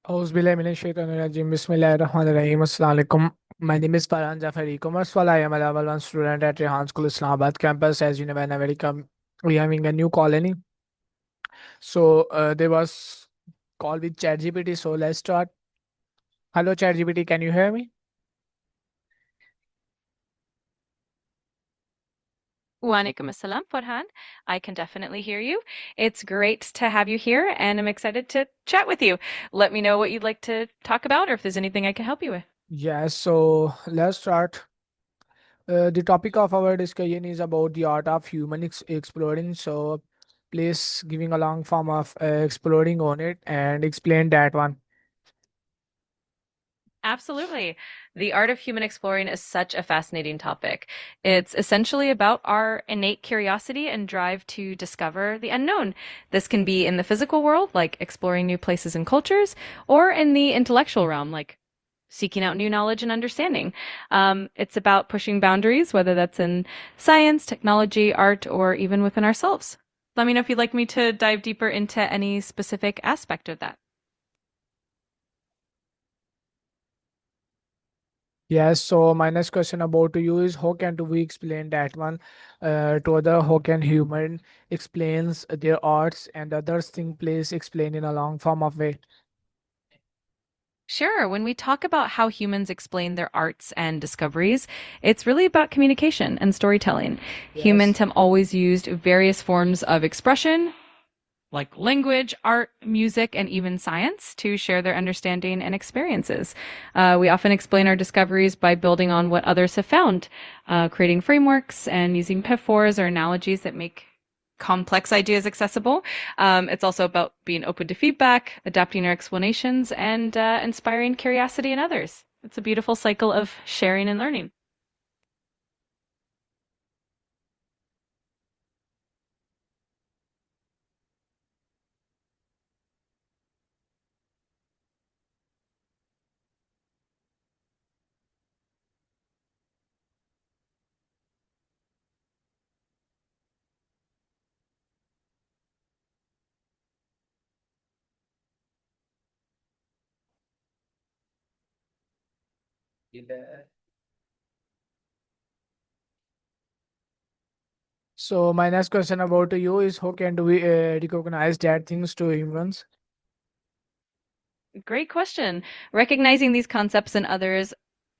Auzubillahiminash-shaytanir-rajim. Bismillahir-rahmanir-rahim. Assalamu alaikum. My name is Farhan, Jaffar Ecommers. While I am a level 1 student at Rehan School, Islamabad campus. As you know, when we having a new colony. So there was call with ChatGPT. So let's start. Hello, ChatGPT. Can you hear me? Walaikum assalam, Farhan. I can definitely hear you. It's great to have you here, and I'm excited to chat with you. Let me know what you'd like to talk about or if there's anything I can help you with. Yes. So let's start. The topic of our discussion is about the art of human exploring. So please giving a long form of exploring on it and explain that one. Absolutely. The art of human exploring is such a fascinating topic. It's essentially about our innate curiosity and drive to discover the unknown. This can be in the physical world, like exploring new places and cultures, or in the intellectual realm, like seeking out new knowledge and understanding. It's about pushing boundaries, whether that's in science, technology, art, or even within ourselves. Let me know if you'd like me to dive deeper into any specific aspect of that. Yes, so my next question about to you is how can do we explain that one to other? How can human explains their arts and others thing plays explain in a long form of way? Sure. When we talk about how humans explain their arts and discoveries, it's really about communication and storytelling. Yes. Humans have always used various forms of expression, like language, art, music, and even science, to share their understanding and experiences. We often explain our discoveries by building on what others have found, creating frameworks and using metaphors or analogies that make complex ideas accessible. It's also about being open to feedback, adapting our explanations, and inspiring curiosity in others. It's a beautiful cycle of sharing and learning. So my next question about to you is how can do we recognize that things to humans? Great question. Recognizing these concepts in others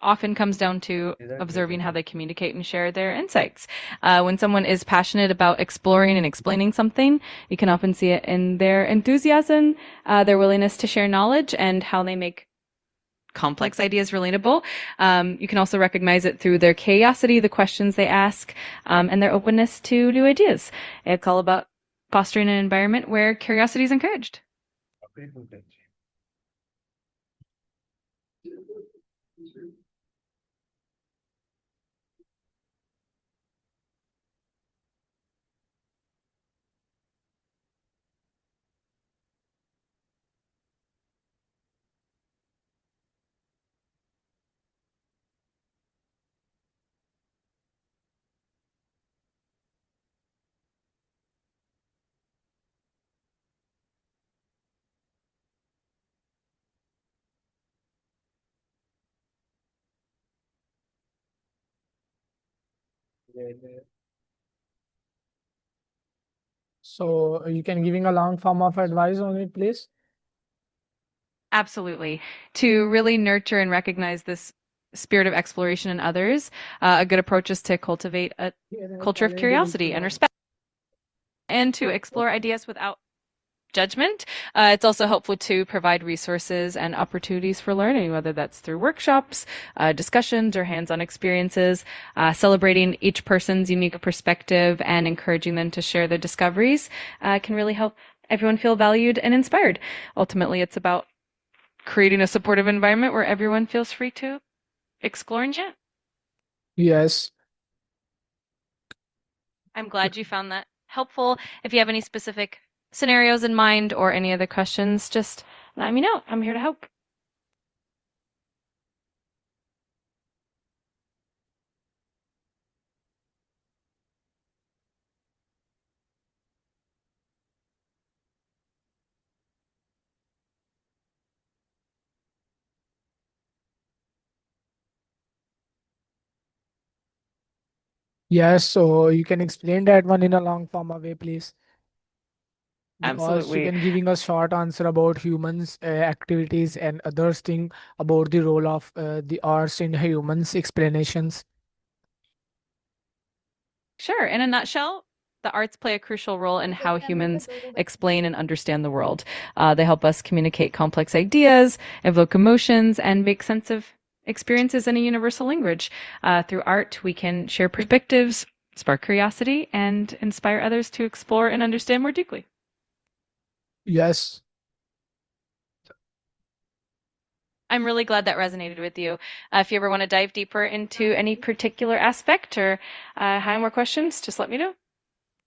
often comes down to observing how they communicate and share their insights. When someone is passionate about exploring and explaining something, you can often see it in their enthusiasm, their willingness to share knowledge, and how they make complex ideas relatable. You can also recognize it through their curiosity, the questions they ask, and their openness to new ideas. It's all about fostering an environment where curiosity is encouraged. So you can giving a long form of advice on it, please. Absolutely. To really nurture and recognize this spirit of exploration in others, a good approach is to cultivate a culture of curiosity and respect and to explore ideas without judgment. It's also helpful to provide resources and opportunities for learning, whether that's through workshops, discussions, or hands on experiences. Celebrating each person's unique perspective and encouraging them to share their discoveries can really help everyone feel valued and inspired. Ultimately, it's about creating a supportive environment where everyone feels free to explore and chat. Yes. I'm glad you found that helpful. If you have any specific scenarios in mind or any other questions, just let me know. I'm here to help. Yes, so you can explain that one in a long form way, please, because you Absolutely. can giving a short answer about humans activities and others thing about the role of the arts in humans explanations. Sure. In a nutshell, the arts play a crucial role in how humans explain and understand the world. They help us communicate complex ideas, evoke emotions, and make sense of experiences in a universal language. Through art, we can share perspectives, spark curiosity, and inspire others to explore and understand more deeply. Yes. I'm really glad that resonated with you. If you ever want to dive deeper into any particular aspect or have more questions, just let me know.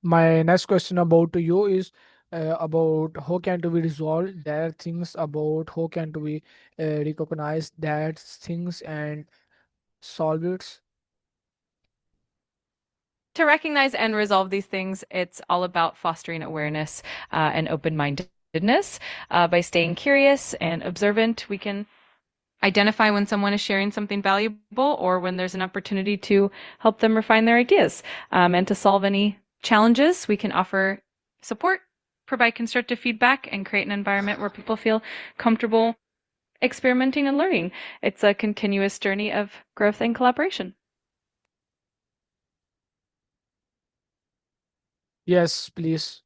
My next question about to you is about how can we resolve that things, about how can we recognize that things and solve it. To recognize and resolve these things, it's all about fostering awareness and open mindedness. By staying curious and observant, we can identify when someone is sharing something valuable or when there's an opportunity to help them refine their ideas. And to solve any challenges, we can offer support, provide constructive feedback, and create an environment where people feel comfortable experimenting and learning. It's a continuous journey of growth and collaboration. Yes, please.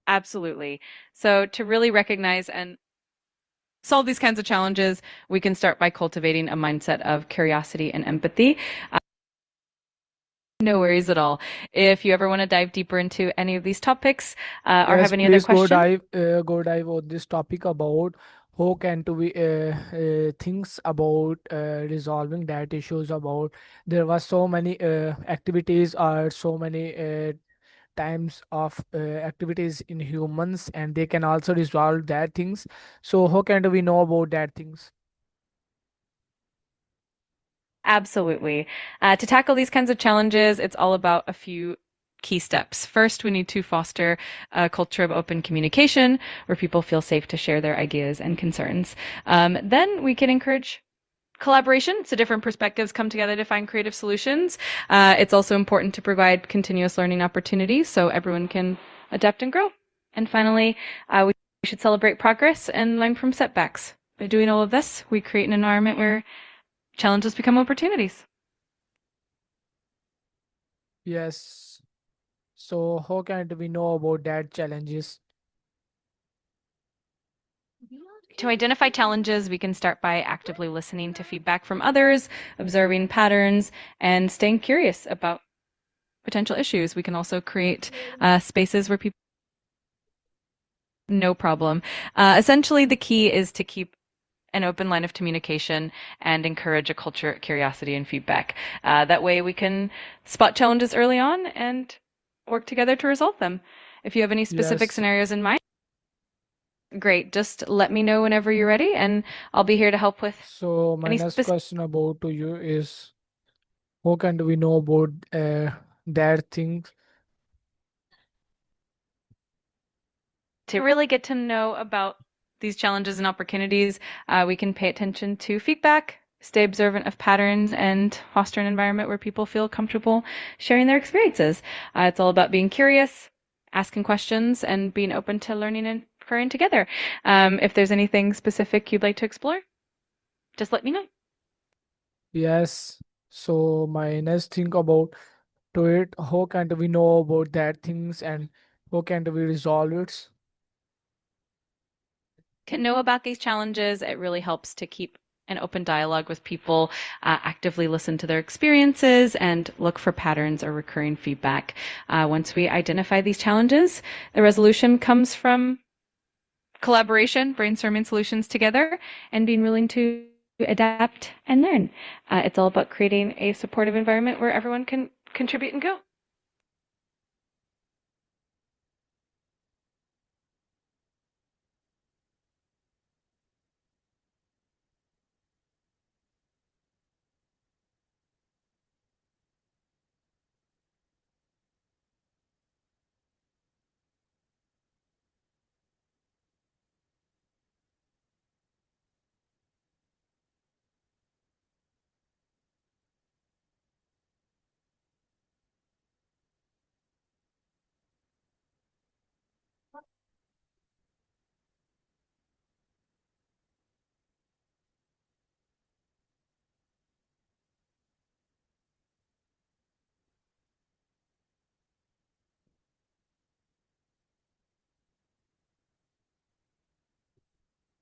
Absolutely. So, to really recognize and solve these kinds of challenges, we can start by cultivating a mindset of curiosity and empathy. No worries at all. If you ever want to dive deeper into any of these topics or Yes, have any other please questions, go dive on this topic about how can to we things about resolving that issues about there was so many activities or so many times of activities in humans and they can also resolve that things. So how can we know about that things? absolutely. To tackle these kinds of challenges, it's all about a few key steps. First, we need to foster a culture of open communication where people feel safe to share their ideas and concerns. Then we can encourage collaboration, so different perspectives come together to find creative solutions. It's also important to provide continuous learning opportunities so everyone can adapt and grow. And finally, we should celebrate progress and learn from setbacks. By doing all of this, we create an environment where challenges become opportunities. Yes. So how can we know about that challenges? To identify challenges, we can start by actively listening to feedback from others, observing patterns, and staying curious about potential issues. We can also create spaces where people no problem. Essentially, the key is to keep an open line of communication and encourage a culture of curiosity and feedback. That way, we can spot challenges early on and work together to resolve them. If you have any specific Yes. scenarios in mind, great. Just let me know whenever you're ready, and I'll be here to help with So my any next specific. question about to you is how can we know about that things? To really get to know about these challenges and opportunities, we can pay attention to feedback, stay observant of patterns, and foster an environment where people feel comfortable sharing their experiences. It's all about being curious, asking questions, and being open to learning and growing together. If there's anything specific you'd like to explore, just let me know. Yes. So my next thing about to it, how can we know about that things and how can we resolve it? To know about these challenges, it really helps to keep an open dialogue with people, actively listen to their experiences, and look for patterns or recurring feedback. Once we identify these challenges, the resolution comes from collaboration, brainstorming solutions together, and being willing to adapt and learn. It's all about creating a supportive environment where everyone can contribute and go.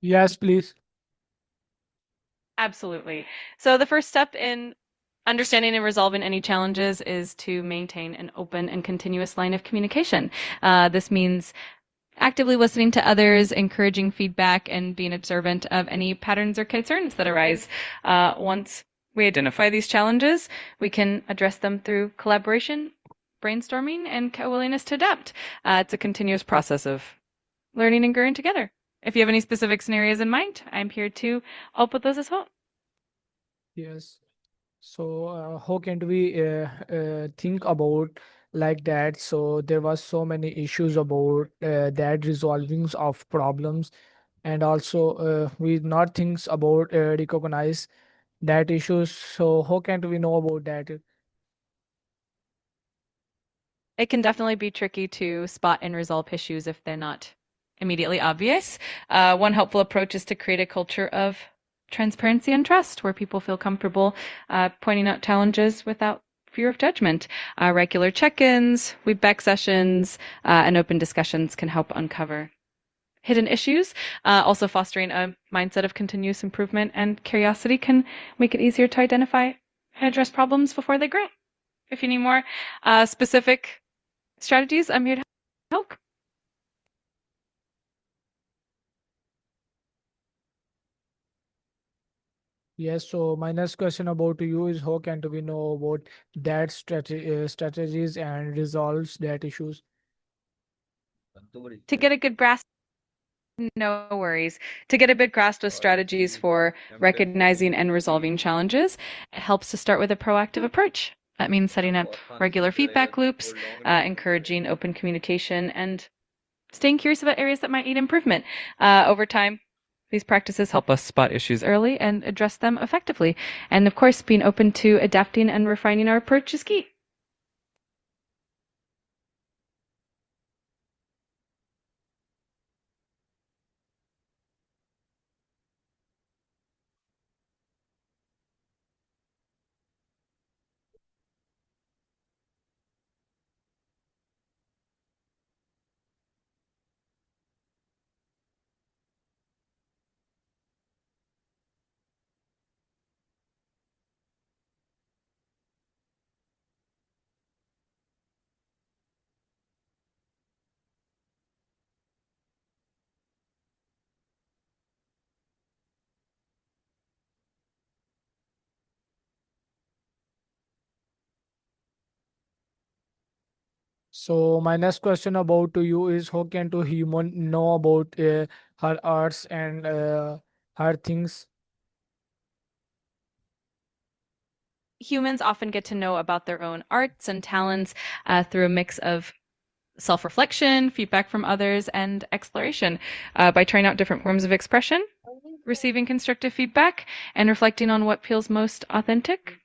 Yes, please. Absolutely. So the first step in understanding and resolving any challenges is to maintain an open and continuous line of communication. This means actively listening to others, encouraging feedback, and being observant of any patterns or concerns that arise. Once we identify these challenges, we can address them through collaboration, brainstorming, and a willingness to adapt. It's a continuous process of learning and growing together. If you have any specific scenarios in mind, I'm here to help with those as well. Yes. So, how can we think about like that? So there was so many issues about that resolvings of problems, and also we not things about recognize that issues. So how can we know about that? It can definitely be tricky to spot and resolve issues if they're not immediately obvious. One helpful approach is to create a culture of transparency and trust where people feel comfortable pointing out challenges without fear of judgment. Regular check ins, feedback sessions, and open discussions can help uncover hidden issues. Also, fostering a mindset of continuous improvement and curiosity can make it easier to identify and address problems before they grow. If you need more specific strategies, I'm here to help. Yes. So my next question about to you is how can we know about that strategies and resolves that issues? To get a good grasp, no worries. To get a good grasp of strategies for recognizing and resolving challenges, it helps to start with a proactive approach. That means setting up regular feedback loops, encouraging open communication, and staying curious about areas that might need improvement. Over time, these practices help us spot issues early and address them effectively. And of course, being open to adapting and refining our approach is key. So my next question about to you is how can to human know about her arts and her things? Humans often get to know about their own arts and talents through a mix of self reflection, feedback from others, and exploration. By trying out different forms of expression, receiving constructive feedback, and reflecting on what feels most authentic,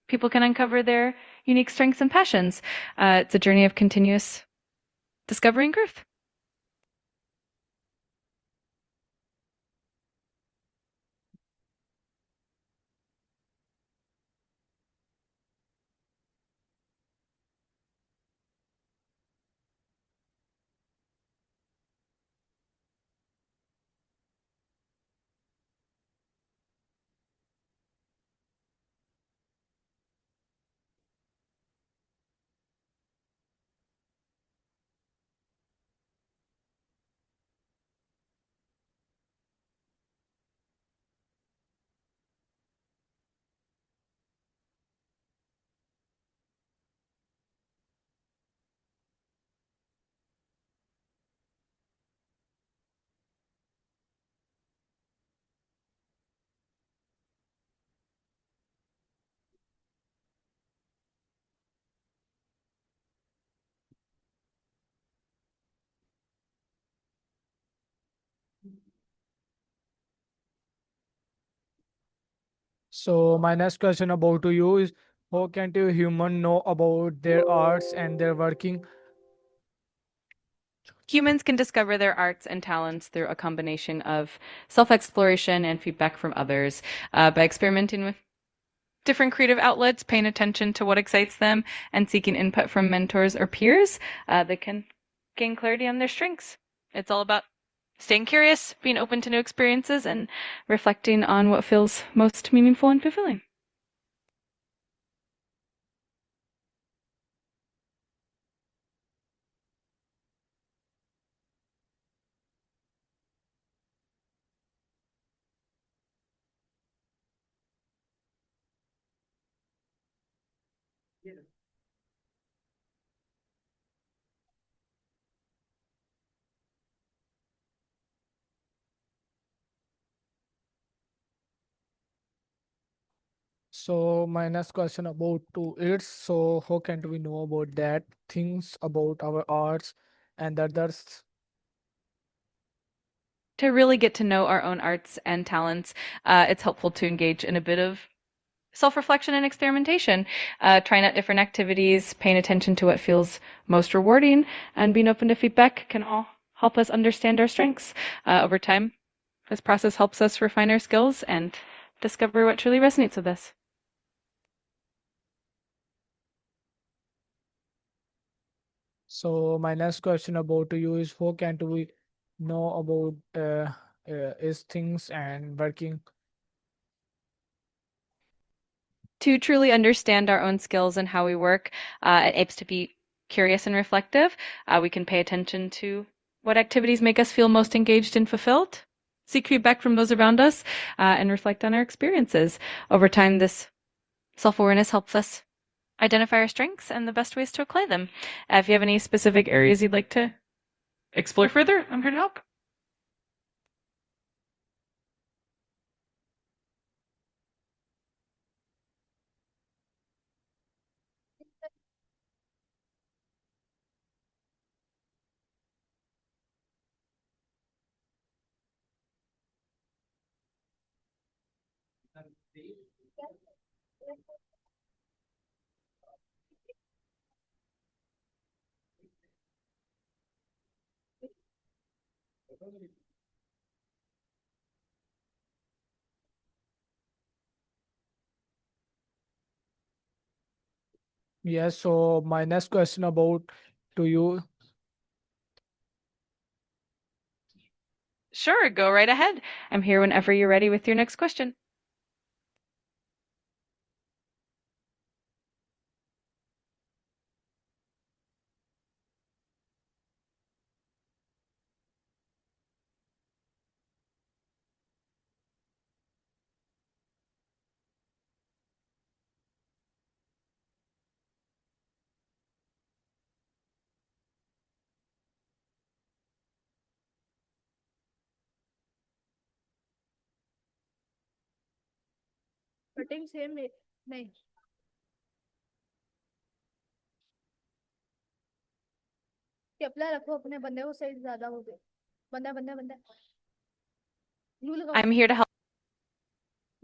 people can uncover their unique strengths and passions. It's a journey of continuous discovery and growth. So my next question about to you is how can to human know about their arts and their working? Humans can discover their arts and talents through a combination of self exploration and feedback from others. By experimenting with different creative outlets, paying attention to what excites them, and seeking input from mentors or peers, they can gain clarity on their strengths. It's all about Staying curious, being open to new experiences, and reflecting on what feels most meaningful and fulfilling. So my next question about to it's so how can we know about that things about our arts and others? To really get to know our own arts and talents, it's helpful to engage in a bit of self-reflection and experimentation, trying out different activities, paying attention to what feels most rewarding, and being open to feedback can all help us understand our strengths. Over time, this process helps us refine our skills and discover what truly resonates with us. So my next question about to you is how can we know about is things and working? To truly understand our own skills and how we work, it aims to be curious and reflective. We can pay attention to what activities make us feel most engaged and fulfilled, seek feedback from those around us, and reflect on our experiences. Over time, this self-awareness helps us identify our strengths and the best ways to apply them. If you have any specific areas you'd like to explore further, I'm here to help. Yes, so my next question about to you. Sure, go right ahead. I'm here whenever you're ready with your next question. Cutting same नहीं चपला रखो अपने बंदे को size ज्यादा हो गए बंदा बंदा बंदा न्यू लगाओ I'm here to help.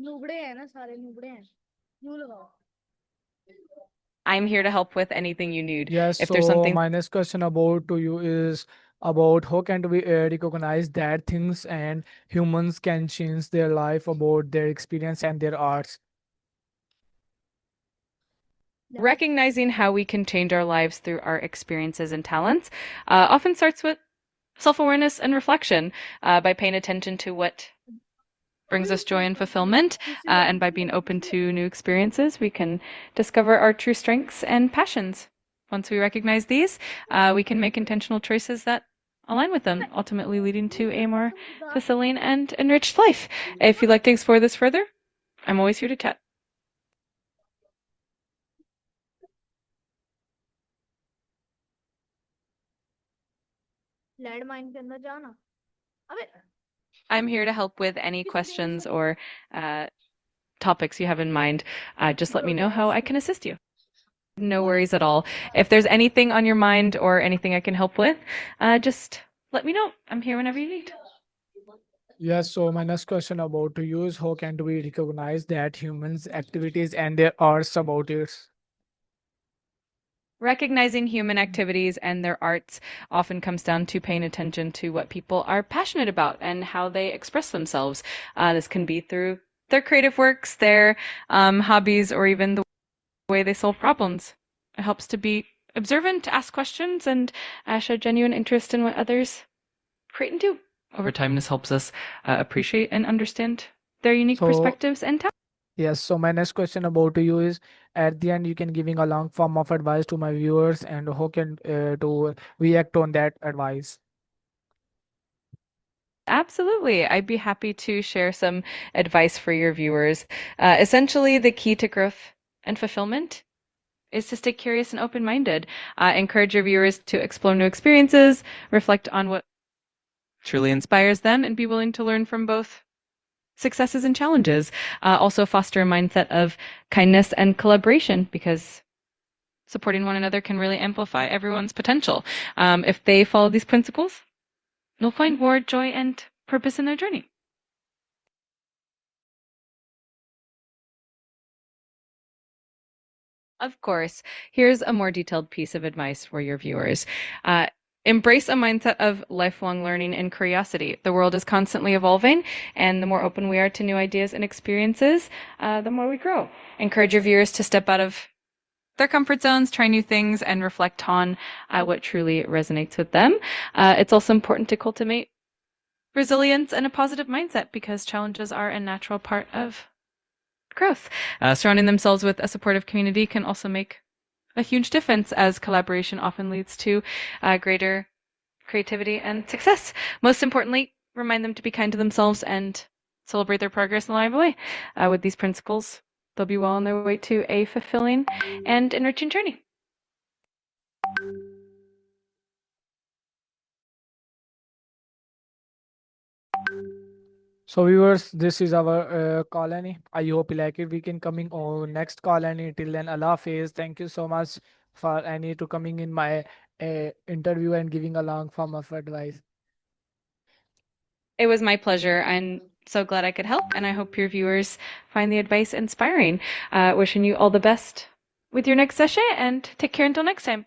नुबड़े हैं ना सारे नुबड़े हैं न्यू लगाओ I'm here to help with anything you need. Yes, If there's so something my next question about to you is about how can we recognize that things and humans can change their life about their experience and their arts. recognizing how we can change our lives through our experiences and talents often starts with self-awareness and reflection, by paying attention to what brings us joy and fulfillment, and by being open to new experiences, we can discover our true strengths and passions. Once we recognize these, we can make intentional choices that align with them, ultimately leading to a more fulfilling and enriched life. If you'd like to explore this further, I'm always here to chat. Land mine के अंदर जाना अबे I'm here to help with any questions or topics you have in mind. Just let me know how I can assist you. No worries at all. If there's anything on your mind or anything I can help with, just let me know. I'm here whenever you need. Yes, so my next question about to you is how can we recognize that humans' activities and their arts about it? Recognizing human activities and their arts often comes down to paying attention to what people are passionate about and how they express themselves. This can be through their creative works, their hobbies, or even the way they solve problems. It helps to be observant, to ask questions, and show genuine interest in what others create and do. over time. This helps us appreciate and understand their unique So perspectives and talents. yes, so my next question about to you is, at the end you can giving a long form of advice to my viewers and who can to react on that advice. Absolutely. I'd be happy to share some advice for your viewers. Essentially, the key to growth and fulfillment is to stay curious and open-minded. Encourage your viewers to explore new experiences, reflect on what truly inspires them, and be willing to learn from both successes and challenges. Also foster a mindset of kindness and collaboration, because supporting one another can really amplify everyone's potential. If they follow these principles, they'll find more joy and purpose in their journey. Of course, here's a more detailed piece of advice for your viewers. Embrace a mindset of lifelong learning and curiosity. The world is constantly evolving, and the more open we are to new ideas and experiences, the more we grow. Encourage your viewers to step out of their comfort zones, try new things, and reflect on what truly resonates with them. It's also important to cultivate resilience and a positive mindset, because challenges are a natural part of growth. Surrounding themselves with a supportive community can also make a huge difference, as collaboration often leads to greater creativity and success. Most importantly, remind them to be kind to themselves and celebrate their progress in a live way. With these principles, they'll be well on their way to a fulfilling and enriching journey. So viewers, this is our CallAnnie. I hope you like it. We can coming on next CallAnnie. Till then, Allah Hafiz. Thank you so much for Annie to coming in my interview and giving a long form of advice. It was my pleasure. I'm so glad I could help, and I hope your viewers find the advice inspiring. Wishing you all the best with your next session, and take care until next time.